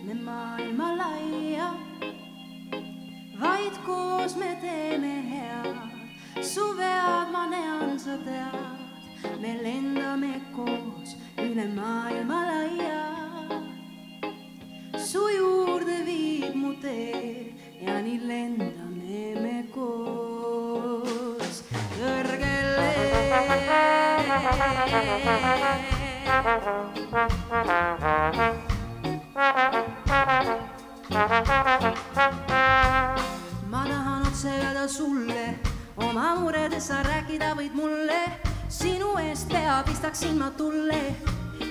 me maailma laia. Vaid koos me teeme head, su vead ma näan, sa tead. Me lendame koos üle maailma laia. Su juurde viib mu tee ja nii lendame me koos kõrgele. Ma tahan otse öelda sulle, oma muredes sa rääkida võid mulle. Sinu eest pea pistaksin ma tulle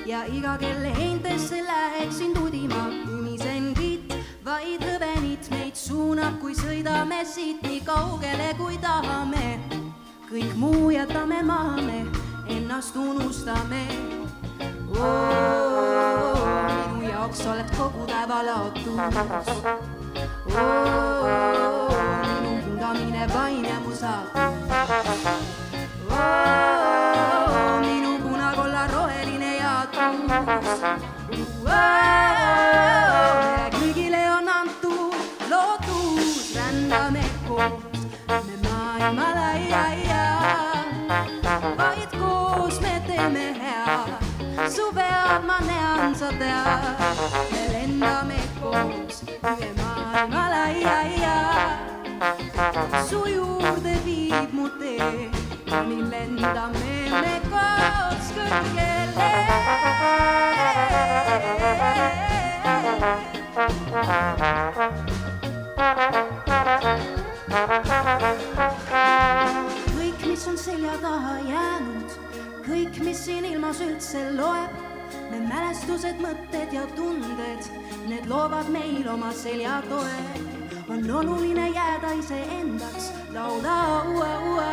ja iga kelle heintesse läheksin tudima. Ümisen kiit, vaid hõbenit meid suunab, kui sõidame siit nii kaugele kui tahame. Kõik muu jätame maha me, ennast unustame. Minu jaoks oled kogu päeva laotus. Minu hingamine vaim ja mu saatus. Minu punakolla roheline jaatus. Kõigile on antud lootus, rändame koos me maailma laia. Vaid koos me teeme head, su vead ma näen, sa tead. Me lendame koos üle maailma laia. Su juurde viib mu tee ja nii lendame me koos kõrgele. Kõik, mis on selja taha jäänud, kõik, mis siin ilmas üldse loeb, need mälestused, mõtted ja tunded, need loovad meil oma seljatoe. On oluline jääda iseendaks, lauda ua.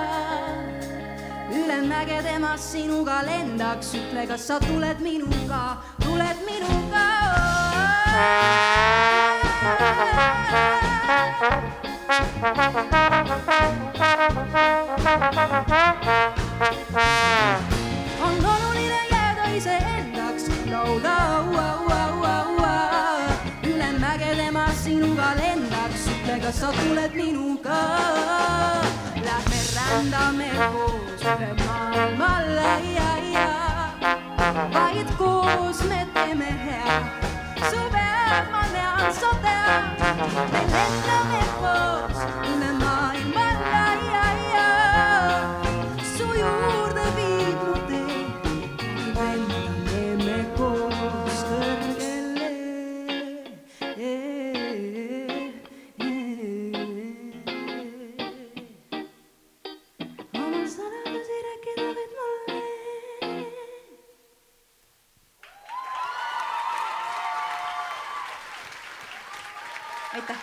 Üle mäge temast sinuga lendaks, ütle, kas sa tuled minuga, tuled minuga. On oluline jääda iseendaks, lauda ua. Üle mäge temast sinuga lendaks, ütle, kas sa tuled minuga. Lähme rändame koos üle maailma laia. Vaid koos me teeme head, su vead ma näen, sa tead. Me lendame koos üle maailma laia. Su juurde viib mu tee, lendame me koos kõrgele. Oma saladusi rääkida võid mulle. Aitäh!